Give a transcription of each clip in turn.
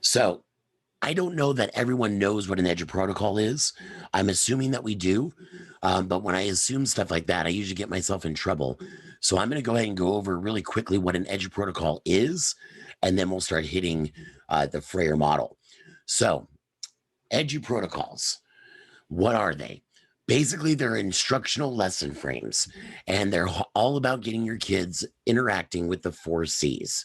So I don't know that everyone knows what an Eduprotocol is. I'm assuming that we do. But when I assume stuff like that, I usually get myself in trouble. So I'm going to go ahead and go over really quickly what an Eduprotocol is, and then we'll start hitting the Frayer model. So Eduprotocols, what are they? Basically, they're instructional lesson frames, and they're all about getting your kids interacting with the 4 C's.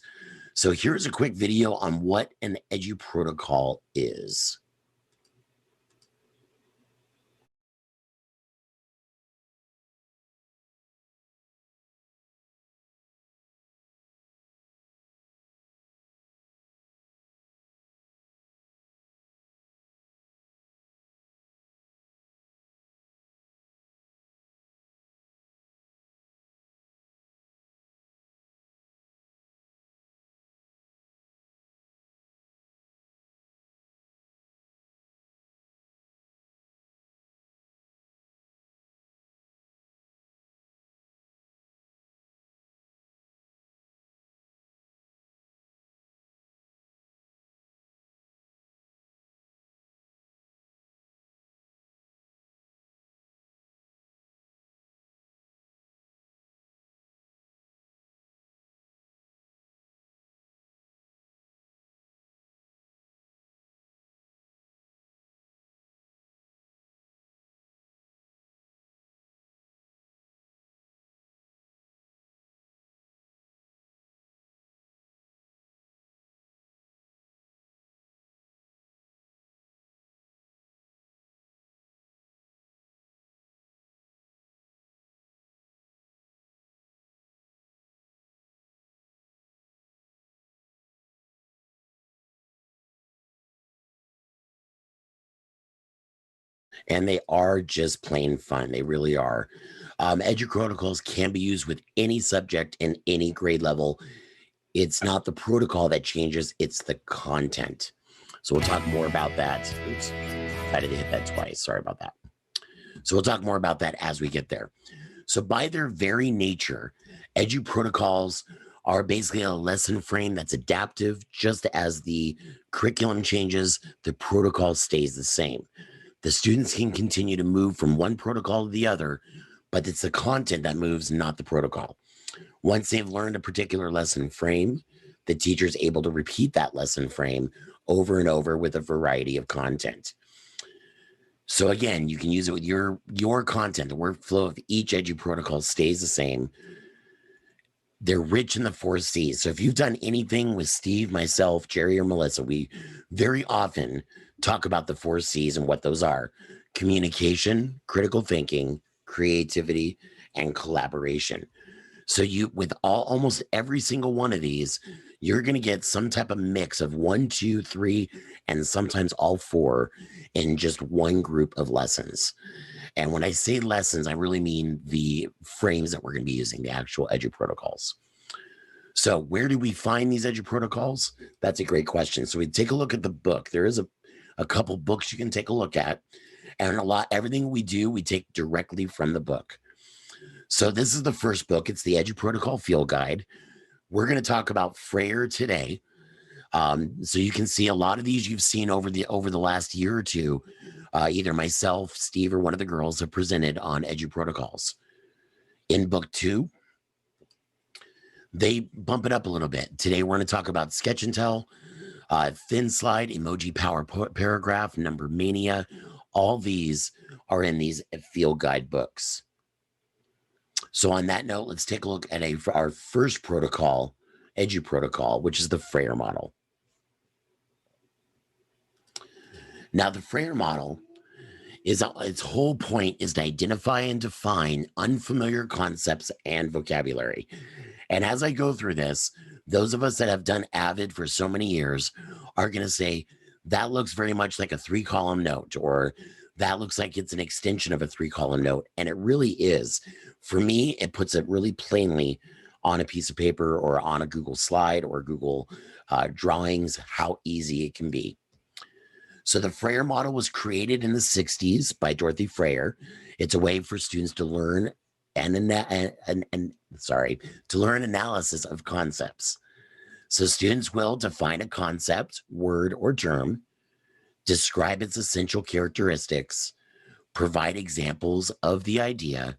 So here's a quick video on what an Eduprotocol is. And they are just plain fun. They really are. Eduprotocols can be used with any subject in any grade level. It's not the protocol that changes, it's the content. So we'll talk more about that. Oops, I did hit that twice. Sorry about that. So we'll talk more about that as we get there. So by their very nature, Eduprotocols are basically a lesson frame that's adaptive. Just as the curriculum changes, the protocol stays the same. The students can continue to move from one protocol to the other, but it's the content that moves, not the protocol. Once they've learned a particular lesson frame, the teacher is able to repeat that lesson frame over and over with a variety of content. So again, you can use it with your content. The workflow of each Eduprotocol stays the same. They're rich in the 4 C's. So if you've done anything with Steve, myself, Jerry, or Melissa, we very often talk about the 4 C's and what those are: communication, critical thinking, creativity, and collaboration. So you, with almost every single one of these, you're going to get some type of mix of 1, 2, 3, and sometimes all 4 in just one group of lessons. And when I say lessons, I really mean the frames that we're going to be using, the actual Eduprotocols. So where do we find these Eduprotocols? That's a great question. So we take a look at the book. There is a couple books you can take a look at, and everything we do, we take directly from the book. So this is the first book. It's the Eduprotocol Field Guide. We're going to talk about Frayer today. So you can see a lot of these you've seen over the last year or two. Either myself, Steve, or one of the girls have presented on Eduprotocols. In book 2, they bump it up a little bit. Today we're going to talk about Sketch and Tell, Thin Slide, Emoji Power Paragraph, Number Mania. All these are in these field guide books. So on that note, let's take a look at our first protocol, Eduprotocol, which is the Frayer model. Now, the Frayer model is its whole point is to identify and define unfamiliar concepts and vocabulary. And as I go through this, those of us that have done Avid for so many years are going to say, that looks very much like a 3-column note, or that looks like it's an extension of a 3-column note. And it really is. For me, it puts it really plainly on a piece of paper or on a Google slide or Google drawings, how easy it can be. So the Frayer model was created in the 60s by Dorothy Frayer. It's a way for students to learn to learn analysis of concepts. So students will define a concept, word, or term, describe its essential characteristics, provide examples of the idea,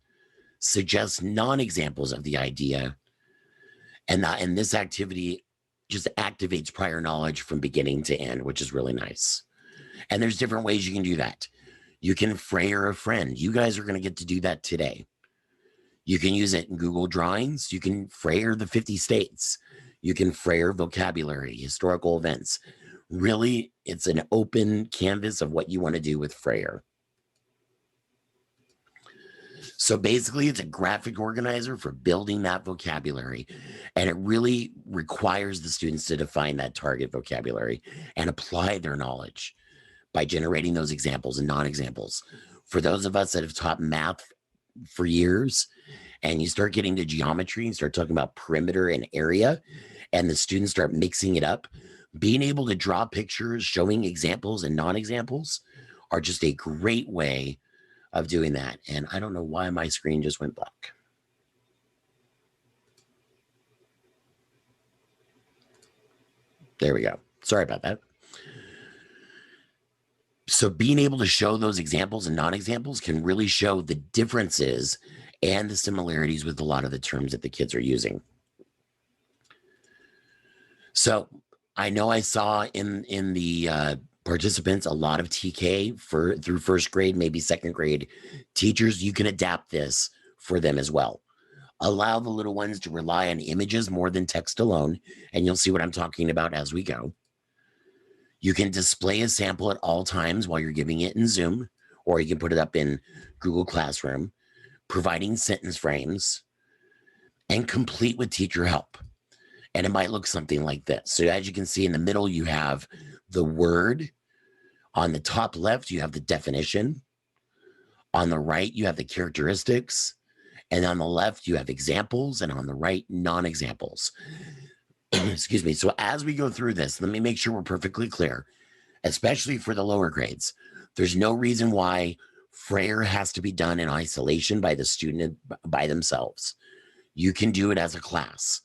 suggest non-examples of the idea, and this activity just activates prior knowledge from beginning to end, which is really nice. And there's different ways you can do that. You can Frayer a friend. You guys are going to get to do that today. You can use it in Google Drawings. You can Frayer the 50 states. You can Frayer vocabulary, historical events. Really, it's an open canvas of what you want to do with Frayer. So basically, it's a graphic organizer for building that vocabulary. And it really requires the students to define that target vocabulary and apply their knowledge by generating those examples and non-examples. For those of us that have taught math for years, and you start getting to geometry and start talking about perimeter and area, and the students start mixing it up, being able to draw pictures, showing examples and non-examples are just a great way of doing that. And I don't know why my screen just went black. There we go. Sorry about that. So being able to show those examples and non-examples can really show the differences and the similarities with a lot of the terms that the kids are using. So I know I saw in the participants a lot of TK through first grade, maybe second grade. Teachers, you can adapt this for them as well. Allow the little ones to rely on images more than text alone, and you'll see what I'm talking about as we go. You can display a sample at all times while you're giving it in Zoom, or you can put it up in Google Classroom, providing sentence frames, and complete with teacher help. And it might look something like this. So as you can see in the middle, you have the word. On the top left, you have the definition. On the right, you have the characteristics. And on the left, you have examples. And on the right, non-examples. Excuse me. So as we go through this, let me make sure we're perfectly clear, especially for the lower grades. There's no reason why Frayer has to be done in isolation by the student by themselves. You can do it as a class.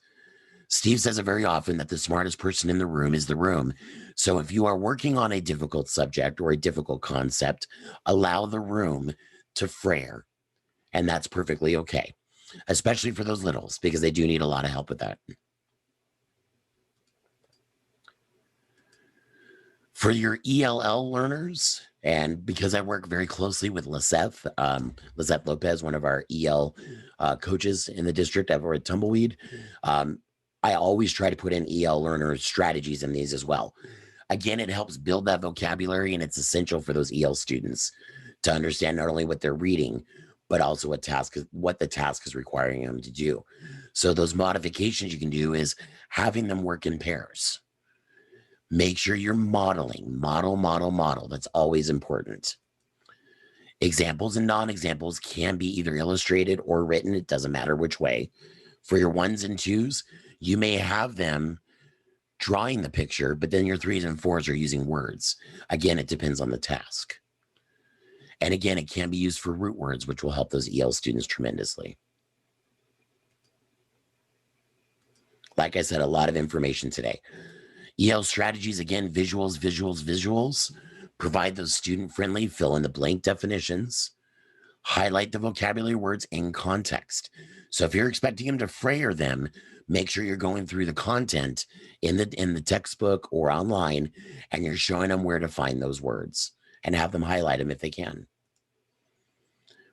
Steve says it very often that the smartest person in the room is the room. So if you are working on a difficult subject or a difficult concept, allow the room to Frayer. And that's perfectly okay, especially for those littles, because they do need a lot of help with that. For your ELL learners, and because I work very closely with Lisette Lopez, one of our EL coaches in the district over at Tumbleweed, I always try to put in EL learner strategies in these as well. Again, it helps build that vocabulary, and it's essential for those EL students to understand not only what they're reading, but also what the task is requiring them to do. So those modifications you can do is having them work in pairs. Make sure you're modeling, model. That's always important. Examples and non-examples can be either illustrated or written. It doesn't matter which way. For your 1s and 2s, you may have them drawing the picture, but then your 3s and 4s are using words. Again, it depends on the task. And again, it can be used for root words, which will help those EL students tremendously. Like I said, a lot of information today. EL strategies, again, visuals. Provide those student-friendly fill-in-the-blank definitions. Highlight the vocabulary words in context. So if you're expecting them to Frayer them, make sure you're going through the content in the textbook or online, and you're showing them where to find those words and have them highlight them if they can.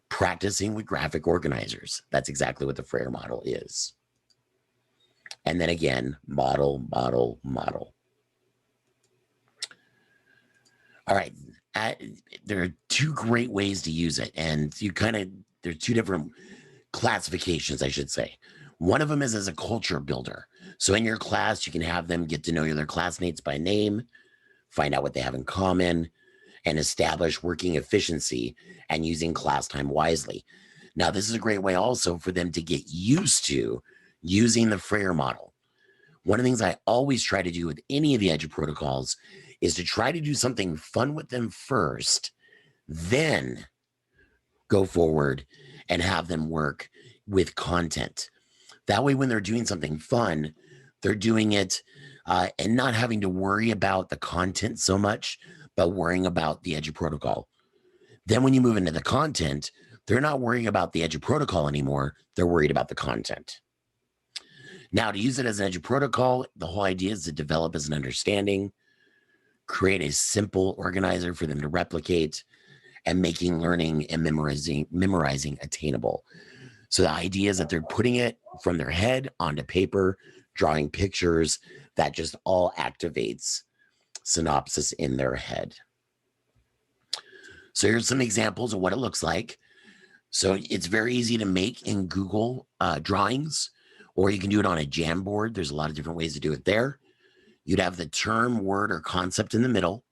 Practicing with graphic organizers. That's exactly what the Frayer model is. And then again, model. All right. There are 2 great ways to use it. And there's 2 different classifications, I should say. One of them is as a culture builder. So in your class, you can have them get to know their classmates by name, find out what they have in common, and establish working efficiency and using class time wisely. Now, this is a great way also for them to get used to using the Frayer model. One of the things I always try to do with any of the Eduprotocols is to try to do something fun with them first, then go forward and have them work with content. That way, when they're doing something fun, They're doing it and not having to worry about the content so much, but worrying about the Eduprotocol. Then when you move into the content, they're not worrying about the Eduprotocol anymore. They're worried about the content. Now, to use it as an Eduprotocol, the whole idea is to develop as an understanding, create a simple organizer for them to replicate, and making learning and memorizing attainable. So the idea is that they're putting it from their head onto paper, drawing pictures that just all activates synopsis in their head. So here's some examples of what it looks like. So it's very easy to make in Google Drawings, or you can do it on a Jamboard. There's a lot of different ways to do it there. You'd have the term, word, or concept in the middle,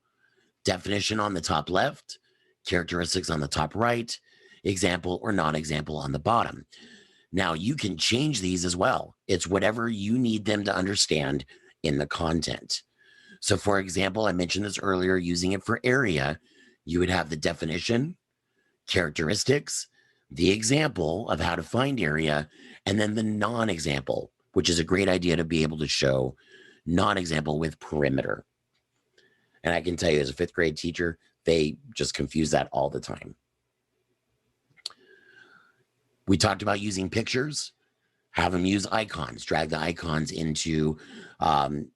definition on the top left, characteristics on the top right, example or non-example on the bottom. Now you can change these as well. It's whatever you need them to understand in the content. So for example, I mentioned this earlier, using it for area, you would have the definition, characteristics, the example of how to find area, and then the non-example, which is a great idea to be able to show non-example with perimeter. And I can tell you as a 5th grade teacher, they just confuse that all the time. We talked about using pictures, have them use icons, drag the icons into the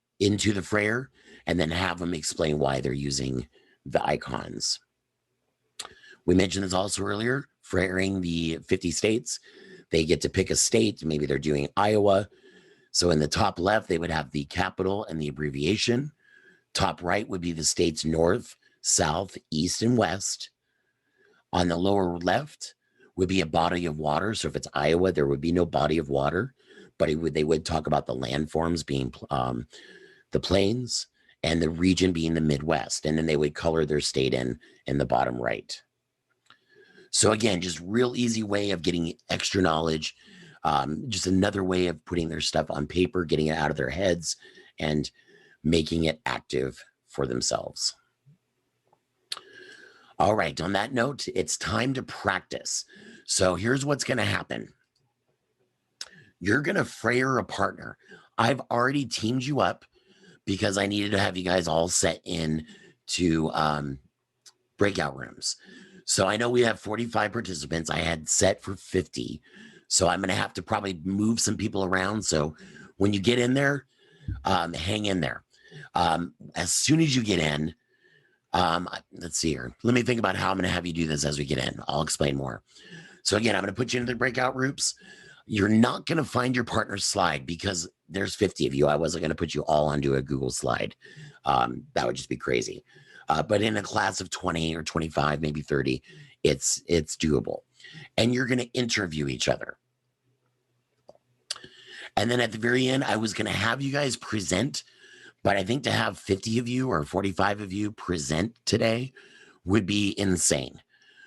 Frayer, and then have them explain why they're using the icons. We mentioned this also earlier, Frayering the 50 states. They get to pick a state. Maybe they're doing Iowa. So in the top left, they would have the capital and the abbreviation. Top right would be the state's north, south, east, and west. On the lower left would be a body of water. So if it's Iowa, there would be no body of water, but they would talk about the landforms being the plains and the region being the Midwest. And then they would color their state in the bottom right. So again, just real easy way of getting extra knowledge, just another way of putting their stuff on paper, getting it out of their heads, and making it active for themselves. All right, on that note, it's time to practice. So here's what's going to happen. You're going to Frayer a partner. I've already teamed you up because I needed to have you guys all set in to breakout rooms. So I know we have 45 participants. I had set for 50. So I'm going to have to probably move some people around. So when you get in there, hang in there. As soon as you get in, let's see here. Let me think about how I'm going to have you do this as we get in. I'll explain more. So again, I'm going to put you into the breakout groups. You're not going to find your partner's slide because there's 50 of you. I wasn't going to put you all onto a Google slide. That would just be crazy. But in a class of 20 or 25, maybe 30, it's doable. And you're going to interview each other. And then at the very end, I was going to have you guys present, but I think to have 50 of you or 45 of you present today would be insane.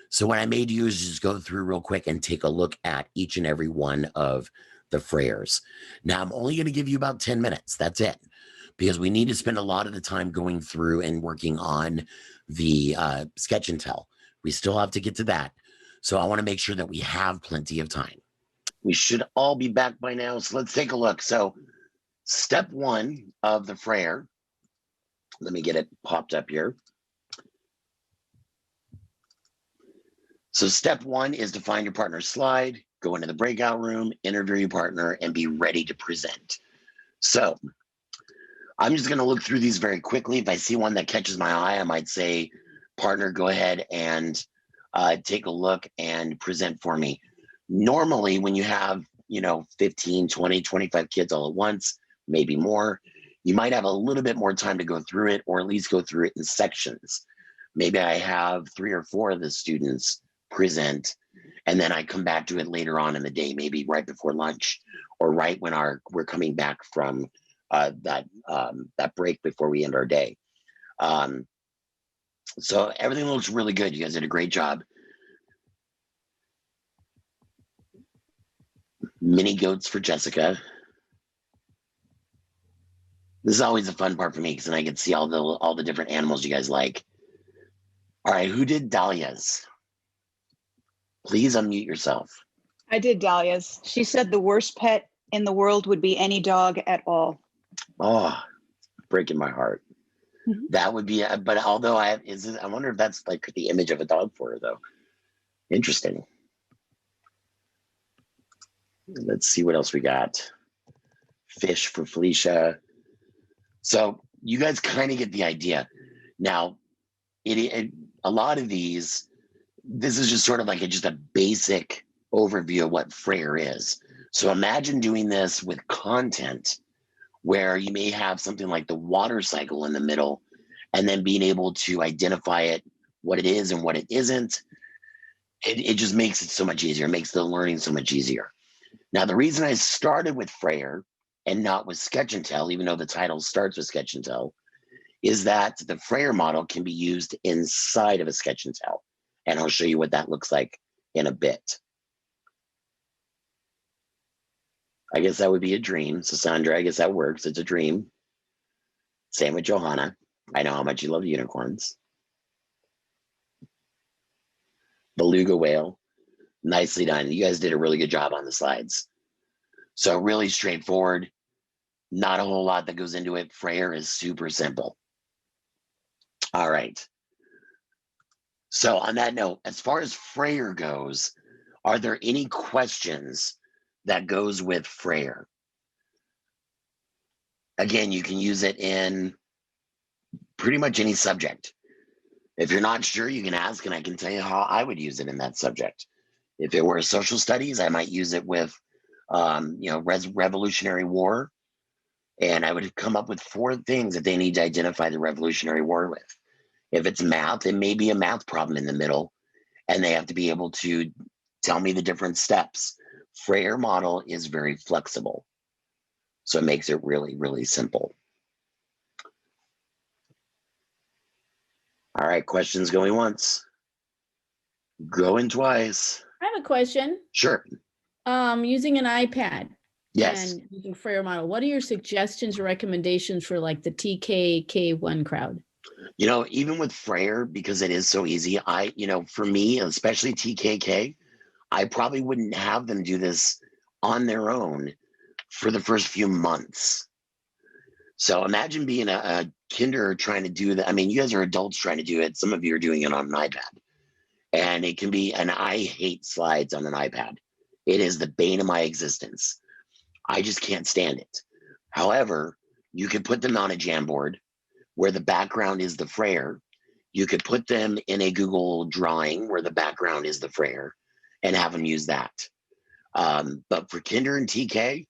So what I may do is just go through real quick and take a look at each and every one of the Frayers. Now, I'm only going to give you about 10 minutes. That's it. Because we need to spend a lot of the time going through and working on the sketch and tell. We still have to get to that. So I want to make sure that we have plenty of time. We should all be back by now. So let's take a look. So step 1 of the Frayer. Let me get it popped up here. So step 1 is to find your partner's slide, go into the breakout room, interview your partner, and be ready to present. So I'm just going to look through these very quickly. If I see one that catches my eye, I might say, partner, go ahead and take a look and present for me. Normally, when you have, 15, 20, 25 kids all at once, maybe more, you might have a little bit more time to go through it, or at least go through it in sections. Maybe I have 3 or 4 of the students present, and then I come back to it later on in the day, maybe right before lunch or right when we're coming back from that break before we end our day. So everything looks really good. You guys did a great job. Mini goats for Jessica. This is always a fun part for me because then I can see all the different animals you guys like. All right, who did Dahlia's? Please unmute yourself. I did Dahlia's. She said the worst pet in the world would be any dog at all. Oh, breaking my heart. Mhm. That would be, but although I wonder if that's like the image of a dog for her though. Interesting. Let's see what else we got. Fish for Felicia. So you guys kind of get the idea. Now, a lot of these, this is just sort of like just a basic overview of what Frayer is. So imagine doing this with content where you may have something like the water cycle in the middle and then being able to identify it, what it is and what it isn't. It just makes it so much easier. It makes the learning so much easier. Now, the reason I started with Frayer and not with Sketch and Tell, even though the title starts with Sketch and Tell, is that the Frayer model can be used inside of a Sketch and Tell. And I'll show you what that looks like in a bit. I guess that would be a dream. So Sandra, I guess that works. It's a dream. Same with Johanna. I know how much you love unicorns. Beluga whale. Nicely done. You guys did a really good job on the slides. So really straightforward. Not a whole lot that goes into it. Frayer is super simple. All right. So on that note, as far as Frayer goes, are there any questions that goes with Frayer? Again, you can use it in pretty much any subject. If you're not sure, you can ask, and I can tell you how I would use it in that subject. If it were social studies, I might use it with, Revolutionary War, and I would come up with 4 things that they need to identify the Revolutionary War with. If it's math, it may be a math problem in the middle, and they have to be able to tell me the different steps. Frayer model is very flexible, so it makes it really, really simple. All right, questions going once, going twice. I have a question. Sure. Using an iPad Yes. and using Frayer model, what are your suggestions or recommendations for like the TKK1 crowd? Even with Frayer, because it is so easy, for me, especially TKK, I probably wouldn't have them do this on their own for the first few months. So imagine being a kinder trying to do that. I mean, you guys are adults trying to do it. Some of you are doing it on an iPad. And it can be, and I hate slides on an iPad. It is the bane of my existence. I just can't stand it. However, you could put them on a Jamboard where the background is the Frayer. You could put them in a Google drawing where the background is the Frayer and have them use that. But for Kinder and TK,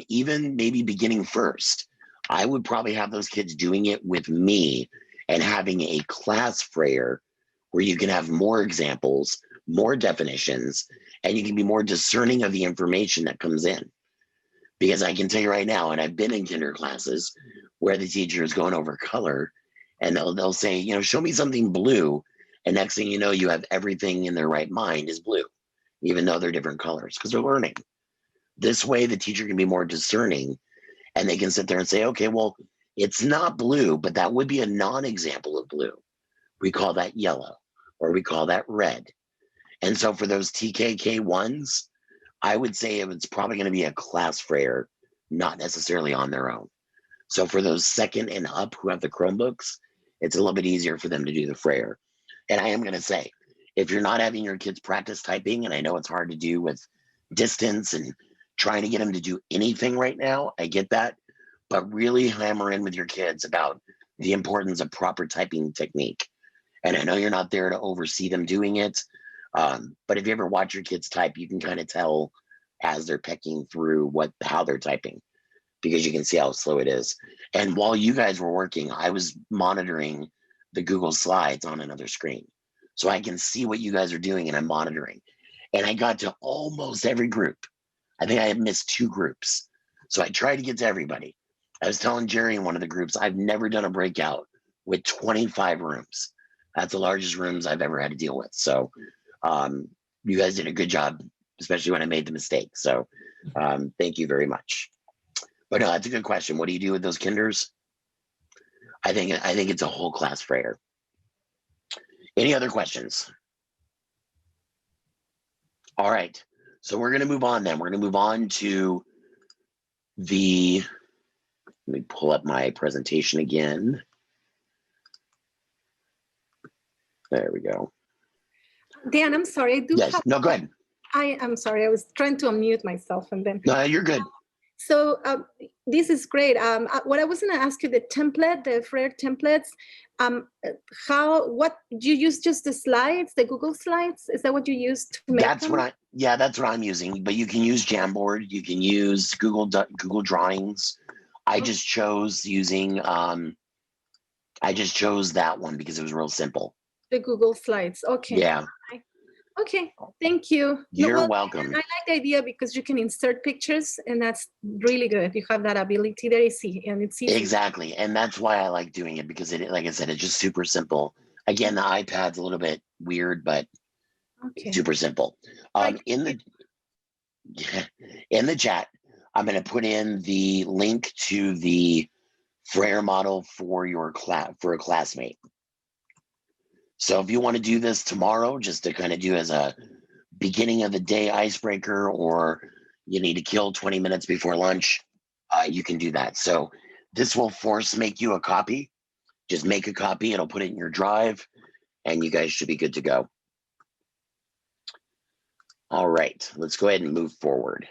even maybe beginning first, I would probably have those kids doing it with me and having a class Frayer where you can have more examples, more definitions, and you can be more discerning of the information that comes in. Because I can tell you right now, and I've been in kinder classes where the teacher is going over color and they'll say, show me something blue. And next thing you know, you have everything in their right mind is blue, even though they're different colors because they're learning. This way, the teacher can be more discerning and they can sit there and say, okay, well, it's not blue, but that would be a non-example of blue. We call that yellow or we call that red. And so for those TKK ones, I would say it's probably going to be a class Frayer, not necessarily on their own. So for those second and up who have the Chromebooks, it's a little bit easier for them to do the Frayer. And I am going to say, if you're not having your kids practice typing, and I know it's hard to do with distance and trying to get them to do anything right now, I get that, but really hammer in with your kids about the importance of proper typing technique. And I know you're not there to oversee them doing it, but if you ever watch your kids type, you can kind of tell as they're pecking through how they're typing because you can see how slow it is. And while you guys were working, I was monitoring the Google Slides on another screen. So I can see what you guys are doing and I'm monitoring. And I got to almost every group. I think I had missed 2 groups. So I tried to get to everybody. I was telling Jerry in one of the groups, I've never done a breakout with 25 rooms. That's the largest rooms I've ever had to deal with. So you guys did a good job, especially when I made the mistake. So thank you very much. But no, that's a good question. What do you do with those kinders? I think it's a whole class Frayer. Any other questions? All right. So we're going to move on then. We're going to move on to the Let me pull up my presentation again. There we go. Dan, I'm sorry. I do Yes. have. No, go ahead. I'm sorry. I was trying to unmute myself and then. No, you're good. So this is great. What I was going to ask you, the template, the Frayer templates, what do you use? Just the slides, the Google slides? Is that what you use to make That's them? that's what I'm using. But you can use Jamboard. You can use Google Drawings. I just chose using. I just chose that one because it was real simple. The Google slides. Okay. Yeah. Okay. Thank you. You're welcome. I like the idea because you can insert pictures, and that's really good. You have that ability. There is easy, and it's easy. Exactly, and that's why I like doing it because it, like I said, it's just super simple. Again, the iPad's a little bit weird, but super simple. In the chat, I'm going to put in the link to the Frayer model for your for a classmate. So if you want to do this tomorrow, just to kind of do as a beginning of the day icebreaker, or you need to kill 20 minutes before lunch, you can do that. So this will make you a copy. Just make a copy. It'll put it in your drive, and you guys should be good to go. All right, let's go ahead and move forward.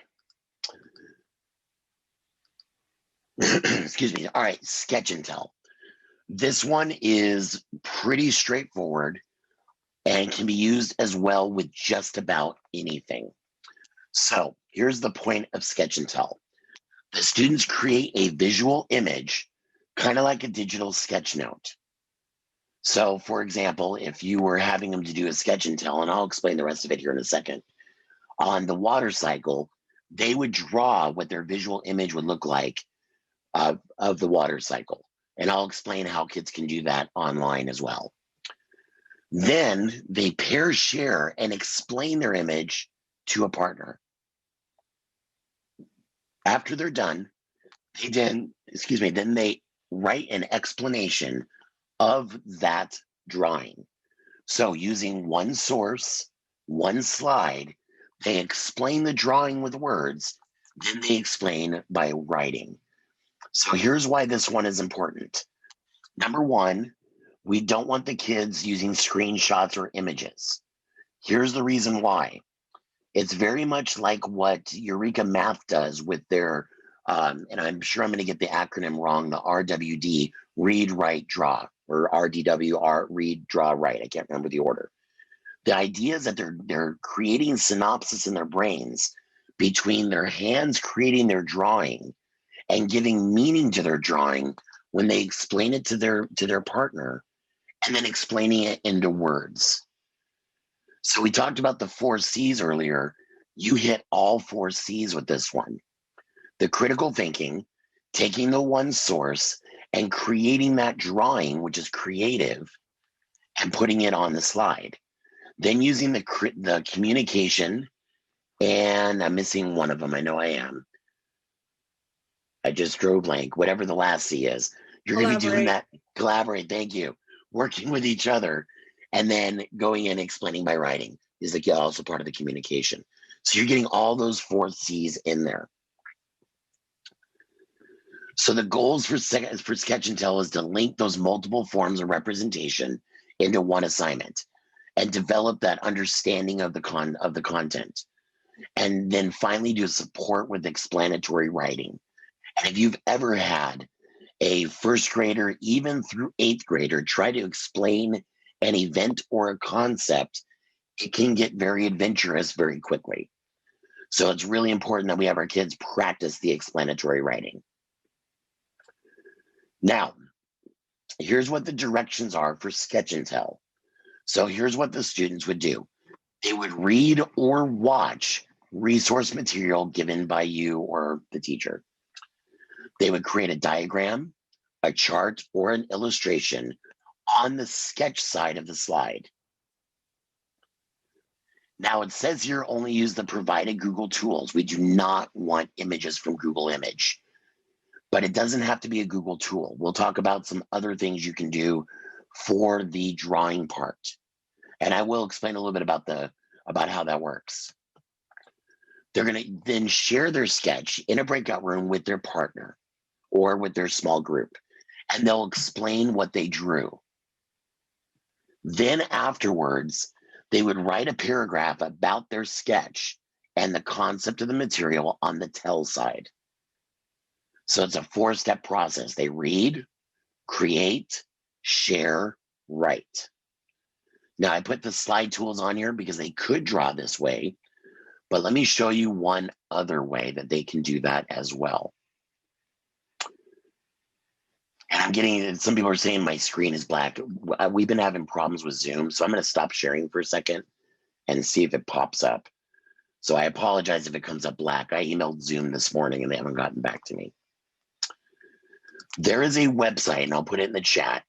Excuse me. All right, sketch and tell. This one is pretty straightforward and can be used as well with just about anything. So here's the point of sketch and tell. The students create a visual image, kind of like a digital sketch note. So for example, if you were having them to do a sketch and tell, and I'll explain the rest of it here in a second, on the water cycle, they would draw what their visual image would look like of the water cycle. And I'll explain how kids can do that online as well. Then they pair share and explain their image to a partner. After they're done, then they write an explanation of that drawing. So using one source, one slide, they explain the drawing with words, then they explain by writing. So here's why this one is important. Number one, we don't want the kids using screenshots or images. Here's the reason why. It's very much like what Eureka Math does with their, and I'm sure I'm going to get the acronym wrong, the RWD, read, write, draw, or RDWR, read, draw, write. I can't remember the order. The idea is that they're creating synopsis in their brains between their hands creating their drawing and giving meaning to their drawing when they explain it to their partner, and then explaining it into words. So we talked about the 4 C's earlier. You hit all 4 C's with this one. The critical thinking, taking the one source and creating that drawing, which is creative, and putting it on the slide. Then using the communication, and I'm missing one of them. I know I am. I just drew blank. Whatever the last C is. You're going to be doing that. Collaborate. Thank you. Working with each other, and then going in explaining by writing is also part of the communication. So you're getting all those 4 C's in there. So the goals for sketch and tell is to link those multiple forms of representation into one assignment and develop that understanding of the content. And then finally do support with explanatory writing. And if you've ever had a first grader, even through 8th grader, try to explain an event or a concept, it can get very adventurous very quickly. So it's really important that we have our kids practice the explanatory writing. Now, here's what the directions are for sketch and tell. So here's what the students would do. They would read or watch resource material given by you or the teacher. They would create a diagram, a chart, or an illustration on the sketch side of the slide. Now it says here only use the provided Google tools. We do not want images from Google Image, but it doesn't have to be a Google tool. We'll talk about some other things you can do for the drawing part. And I will explain a little bit about how that works. They're going to then share their sketch in a breakout room with their partner or with their small group, and they'll explain what they drew. Then afterwards, they would write a paragraph about their sketch and the concept of the material on the tell side. So it's a 4-step process. They read, create, share, write. Now I put the slide tools on here because they could draw this way, but let me show you one other way that they can do that as well. And I'm getting, some people are saying my screen is black. We've been having problems with Zoom, so I'm going to stop sharing for a second and see if it pops up. So I apologize if it comes up black. I emailed Zoom this morning and they haven't gotten back to me. There is a website, and I'll put it in the chat,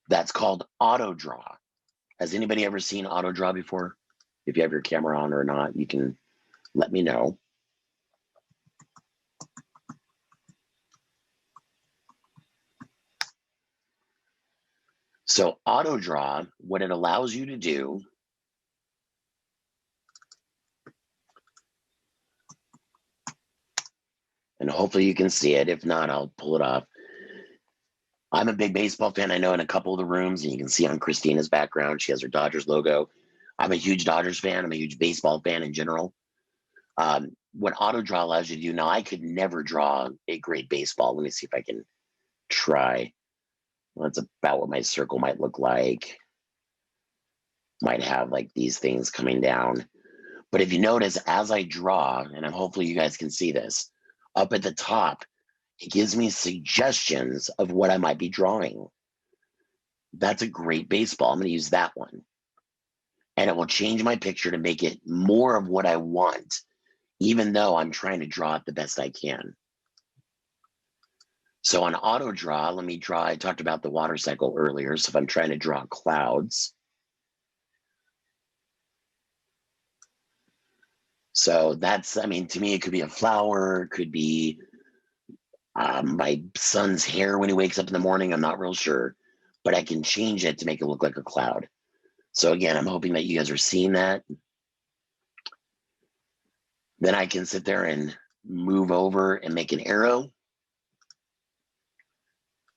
that's called AutoDraw. Has anybody ever seen AutoDraw before? If you have your camera on or not, you can let me know. So AutoDraw, what it allows you to do and hopefully you can see it. If not, I'll pull it off. I'm a big baseball fan. I know in a couple of the rooms, and you can see on Christina's background, she has her Dodgers logo. I'm a huge Dodgers fan. I'm a huge baseball fan in general. What AutoDraw allows you to do, now I could never draw a great baseball. Let me see if I can try. Well, that's about what my circle might look like. Might have like these things coming down. But if you notice, as I draw, and hopefully you guys can see this, up at the top, it gives me suggestions of what I might be drawing. That's a great baseball. I'm going to use that one. And it will change my picture to make it more of what I want, even though I'm trying to draw it the best I can. So on AutoDraw, let me draw, I talked about the water cycle earlier. So if I'm trying to draw clouds. So that's, I mean, to me, it could be a flower, it could be my son's hair when he wakes up in the morning. I'm not real sure, but I can change it to make it look like a cloud. So again, I'm hoping that you guys are seeing that. Then I can sit there and move over and make an arrow.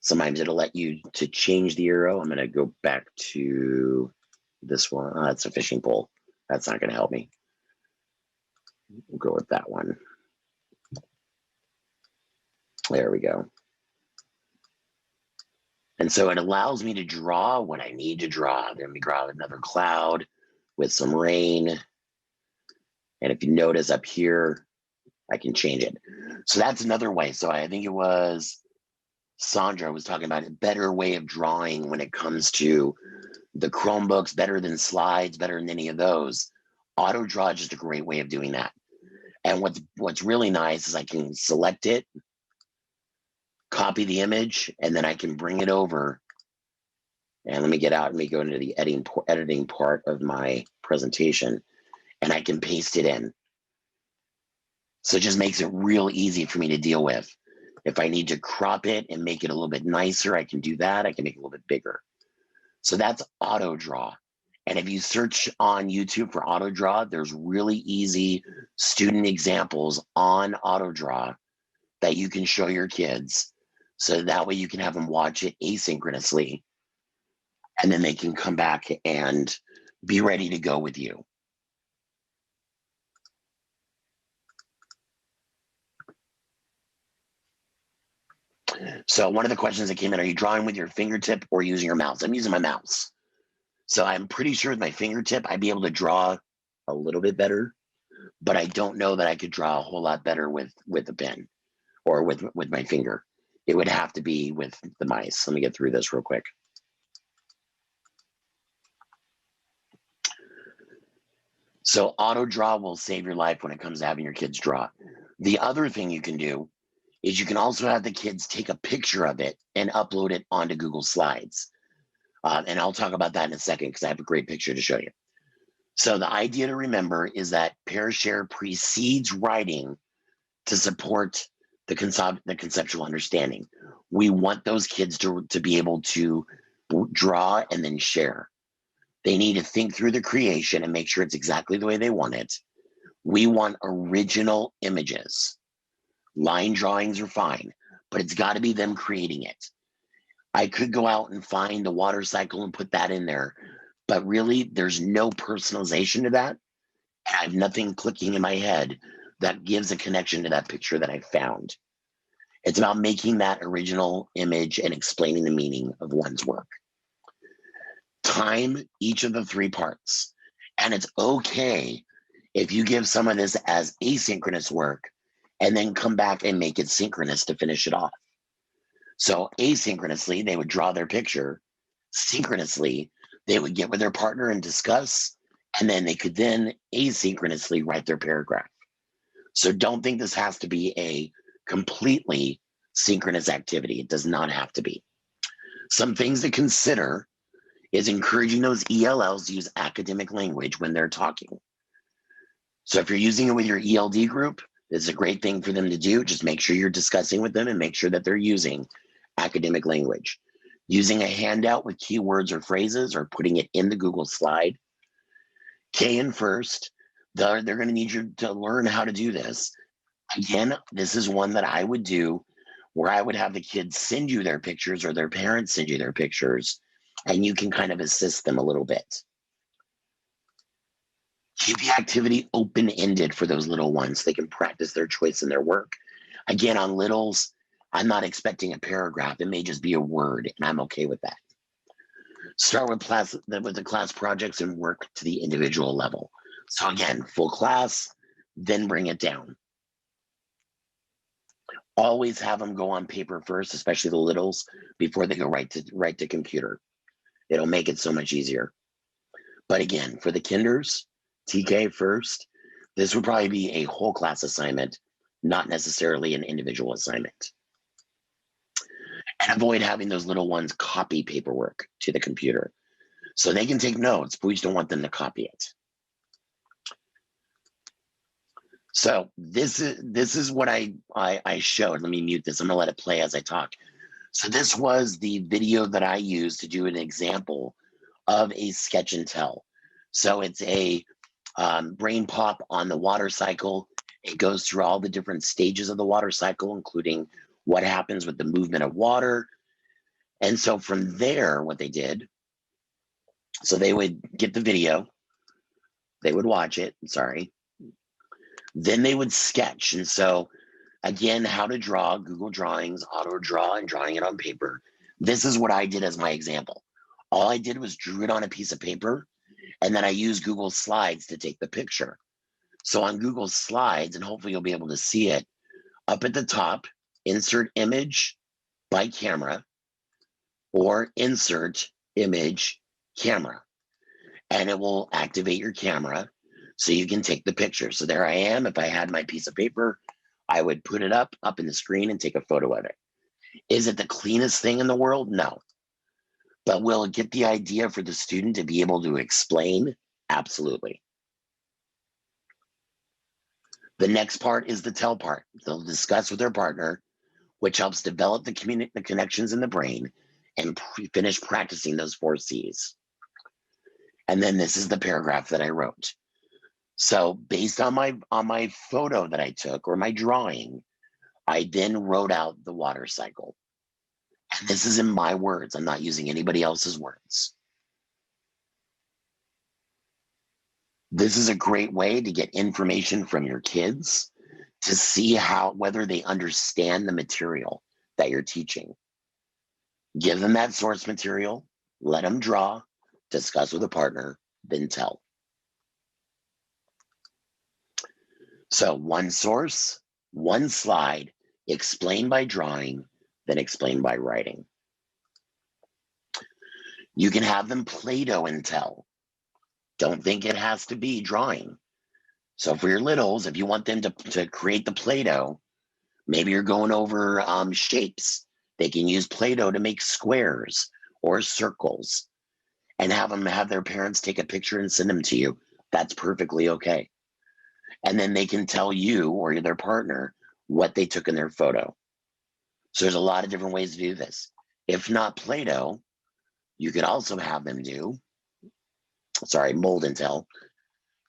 Sometimes it'll let you to change the arrow. I'm going to go back to this one. Oh, that's a fishing pole. That's not going to help me. We'll go with that one. There we go. And so it allows me to draw what I need to draw. Let me draw another cloud with some rain. And if you notice up here, I can change it. So that's another way. So I think it was Sandra was talking about a better way of drawing when it comes to the Chromebooks, better than slides, better than any of those. AutoDraw is just a great way of doing that. And what's really nice is I can select it, copy the image, and then I can bring it over. And let me get out, let me go into the editing part of my presentation, and I can paste it in. So it just makes it real easy for me to deal with. If I need to crop it and make it a little bit nicer, I can do that. I can make it a little bit bigger. So that's AutoDraw. And if you search on YouTube for AutoDraw, there's really easy student examples on AutoDraw that you can show your kids. So that way you can have them watch it asynchronously. And then they can come back and be ready to go with you. So one of the questions that came in, are you drawing with your fingertip or using your mouse? I'm using my mouse. So I'm pretty sure with my fingertip, I'd be able to draw a little bit better, but I don't know that I could draw a whole lot better with a pen or with my finger. It would have to be with the mice. Let me get through this real quick. So AutoDraw will save your life when it comes to having your kids draw. The other thing you can do is you can also have the kids take a picture of it and upload it onto Google Slides. And I'll talk about that in a second because I have a great picture to show you. So the idea to remember is that Parashare precedes writing to support the conceptual understanding. We want those kids to be able to draw and then share. They need to think through the creation and make sure it's exactly the way they want it. We want original images. Line drawings are fine, but it's got to be them creating it. I could go out and find the water cycle and put that in there, but really there's no personalization to that. I have nothing clicking in my head that gives a connection to that picture that I found. It's about making that original image and explaining the meaning of one's work. Time each of the 3 parts. And it's okay if you give some of this as asynchronous work and then come back and make it synchronous to finish it off. So asynchronously, they would draw their picture. Synchronously, they would get with their partner and discuss, and then they could then asynchronously write their paragraph. So don't think this has to be a completely synchronous activity. It does not have to be. Some things to consider is encouraging those ELLs to use academic language when they're talking. So if you're using it with your ELD group, it's a great thing for them to do. Just make sure you're discussing with them and make sure that they're using academic language. Using a handout with keywords or phrases or putting it in the Google slide. K and first, they're going to need you to learn how to do this. Again, this is one that I would do where I would have the kids send you their pictures or their parents send you their pictures, and you can kind of assist them a little bit. Keep the activity open-ended for those little ones. They can practice their choice in their work. Again, on littles, I'm not expecting a paragraph. It may just be a word, and I'm okay with that. Start with the class projects and work to the individual level. So again, full class, then bring it down. Always have them go on paper first, especially the littles, before they go right to computer. It'll make it so much easier. But again, for the kinders, TK first, this would probably be a whole class assignment, not necessarily an individual assignment. And avoid having those little ones copy paperwork to the computer. So they can take notes, but we just don't want them to copy it. So this is what I showed. Let me mute this. I'm gonna let it play as I talk. So this was the video that I used to do an example of a sketch and tell. So it's a brain pop on the water cycle. It goes through all the different stages of the water cycle, including what happens with the movement of water. And so from there, what they did, so they would get the video, they would watch it, sorry. Then they would sketch. And so again, how to draw, Google Drawings, auto draw, and drawing it on paper. This is what I did as my example. All I did was drew it on a piece of paper, and then I used Google Slides to take the picture. So on Google Slides, and hopefully you'll be able to see it, up at the top, insert image by camera, or insert image camera. And it will activate your camera so you can take the picture. So there I am. If I had my piece of paper, I would put it up in the screen and take a photo of it. Is it the cleanest thing in the world? No. But will it get the idea for the student to be able to explain? Absolutely. The next part is the tell part. They'll discuss with their partner, which helps develop the connections in the brain and finish practicing those 4 C's. And then this is the paragraph that I wrote. So based on my photo that I took or my drawing, I then wrote out the water cycle. And this is in my words. I'm not using anybody else's words. This is a great way to get information from your kids to see whether they understand the material that you're teaching. Give them that source material, let them draw, discuss with a partner, then tell. So one source, one slide, explain by drawing, then explain by writing. You can have them Play-Doh and tell. Don't think it has to be drawing. So for your littles, if you want them to create the Play-Doh, maybe you're going over shapes. They can use Play-Doh to make squares or circles and have them have their parents take a picture and send them to you. That's perfectly okay. And then they can tell you or their partner what they took in their photo. So there's a lot of different ways to do this. If not Play-Doh, you could also have them do, mold and tell.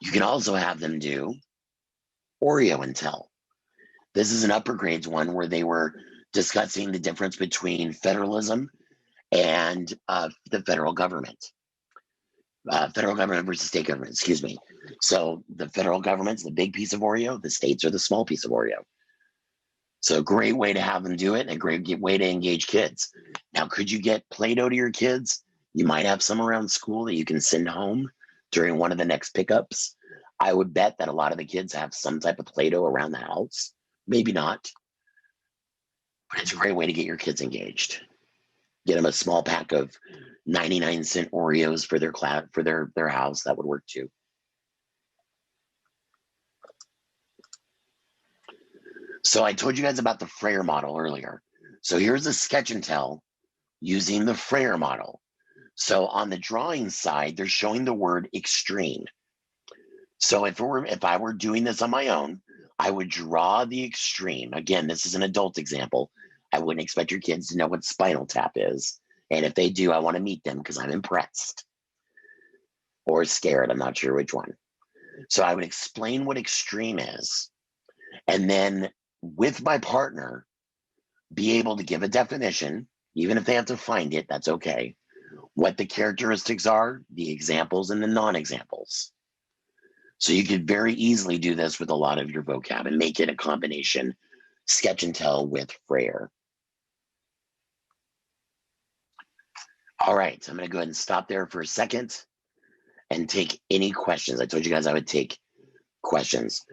You can also have them do Oreo and tell. This is an upper grades one where they were discussing the difference between federalism and the federal government. Federal government versus state government, excuse me. So the federal government's the big piece of Oreo, the states are the small piece of Oreo. So a great way to have them do it and a great way to engage kids. Now, could you get Play-Doh to your kids? You might have some around school that you can send home during one of the next pickups. I would bet that a lot of the kids have some type of Play-Doh around the house. Maybe not. But it's a great way to get your kids engaged. Get them a small pack of 99-cent Oreos for their class, for their house. That would work too. So I told you guys about the Frayer model earlier. So here's a sketch and tell using the Frayer model. So on the drawing side, they're showing the word extreme. So if I were doing this on my own, I would draw the extreme. Again, this is an adult example. I wouldn't expect your kids to know what Spinal Tap is. And if they do, I want to meet them because I'm impressed or scared. I'm not sure which one. So I would explain what extreme is. And then with my partner, be able to give a definition, even if they have to find it, that's okay. What the characteristics are, the examples and the non-examples. So you could very easily do this with a lot of your vocab and make it a combination sketch and tell with Frayer. All right, I'm going to go ahead and stop there for a second and take any questions. I told you guys I would take questions.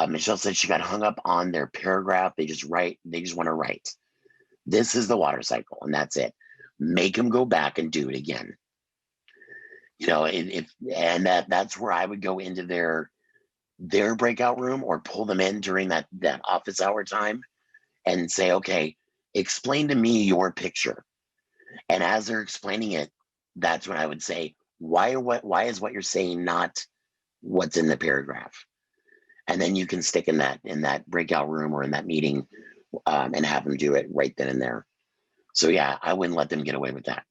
Michelle said she got hung up on their paragraph. They just want to write. This is the water cycle, and that's it. Make them go back and do it again. You know, that's where I would go into their breakout room or pull them in during that office hour time and say, okay, explain to me your picture. And as they're explaining it, that's when I would say, why is what you're saying not what's in the paragraph? And then you can stick in that breakout room or in that meeting and have them do it right then and there. So yeah, I wouldn't let them get away with that.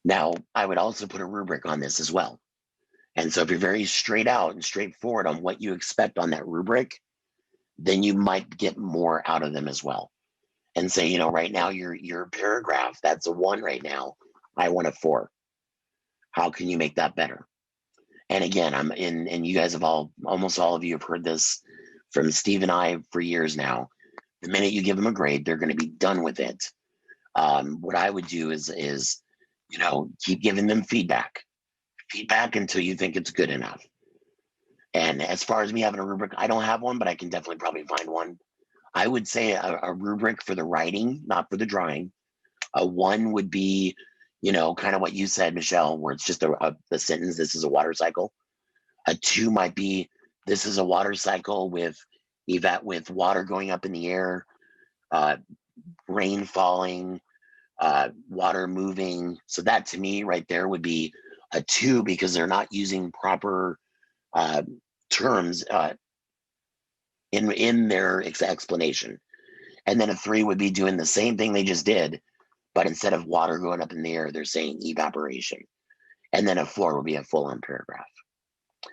Now, I would also put a rubric on this as well. And so if you're very straight out and straightforward on what you expect on that rubric, then you might get more out of them as well. And say, you know, right now your paragraph, that's a 1 right now. I want a 4. How can you make that better? And again, and you guys have almost all of you have heard this from Steve and I for years now. The minute you give them a grade, they're going to be done with it. What I would do is, you know, keep giving them feedback until you think it's good enough. And as far as me having a rubric, I don't have one, but I can definitely probably find one. I would say a rubric for the writing, not for the drawing. A 1 would be, you know, kind of what you said, Michelle, where it's just the sentence, this is a water cycle. A 2 might be, this is a water cycle with water going up in the air, rain falling, water moving. So that to me right there would be a 2 because they're not using proper terms in their explanation. And then a 3 would be doing the same thing they just did, but instead of water going up in the air, they're saying evaporation. And then a 4 would be a full-on paragraph.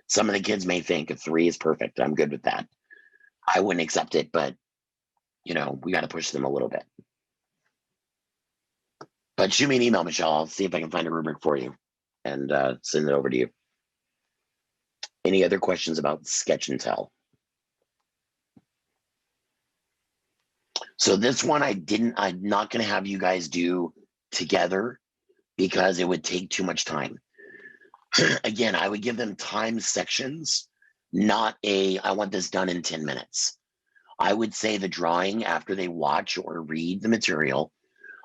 Some of the kids may think a 3 is perfect. I'm good with that. I wouldn't accept it, but you know, we got to push them a little bit. But shoot me an email, Michelle. I'll see if I can find a rubric for you and send it over to you. Any other questions about sketch and tell? So this one I'm not going to have you guys do together because it would take too much time. Again, I would give them time sections, not I want this done in 10 minutes. I would say the drawing after they watch or read the material,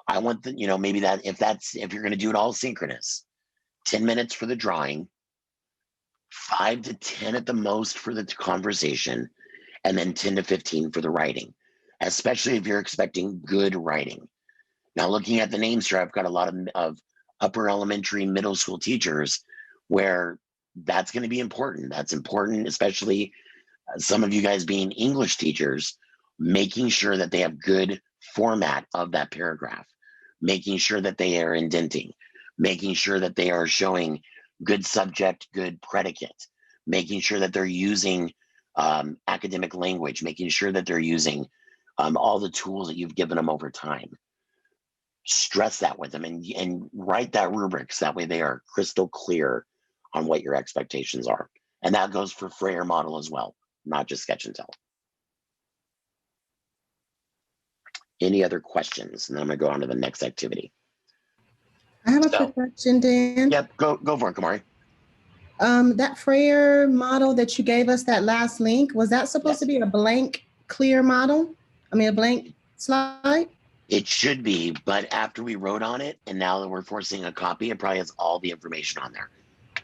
I want you know, maybe that if you're going to do it all synchronous, 10 minutes for the drawing, 5 to 10 at the most for the conversation, and then 10 to 15 for the writing, especially if you're expecting good writing. Now, looking at the names here, I've got a lot of upper elementary, middle school teachers where that's going to be important. That's important, especially some of you guys being English teachers, making sure that they have good format of that paragraph, making sure that they are indenting, making sure that they are showing good subject, good predicate, making sure that they're using academic language, making sure that they're using all the tools that you've given them over time. Stress that with them and write that rubrics. That way they are crystal clear on what your expectations are. And that goes for Frayer Model as well, not just Sketch and Tell. Any other questions? And then I'm going to go on to the next activity. I have a quick question, Dan. Yep, go for it, Kamari. That Frayer model that you gave us, that last link, was that supposed to be a blank, clear model? I mean, a blank slide? It should be, but after we wrote on it, and now that we're forcing a copy, it probably has all the information on there.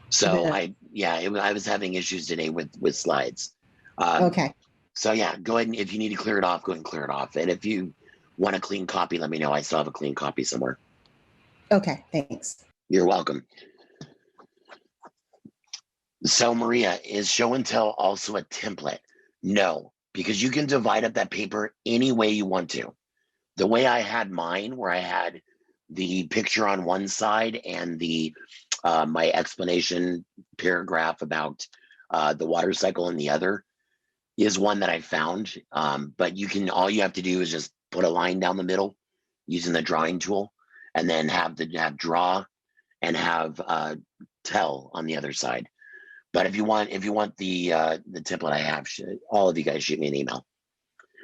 So Yeah. I was having issues today with slides. Okay. So yeah, go ahead and if you need to clear it off, go ahead and clear it off. And if you want a clean copy, let me know. I still have a clean copy somewhere. Okay, thanks. You're welcome. So Maria, is show and tell also a template? No, because you can divide up that paper any way you want to. The way I had mine, where I had the picture on one side and the my explanation paragraph about the water cycle in the other, is one that I found. But you can, all you have to do is just put a line down the middle using the drawing tool, and then have draw and have tell on the other side. But if you want the template I have, all of you guys shoot me an email.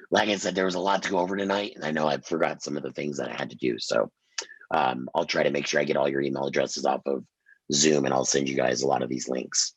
Like I said, there was a lot to go over tonight, and I know I forgot some of the things that I had to do. So I'll try to make sure I get all your email addresses off of Zoom, and I'll send you guys a lot of these links.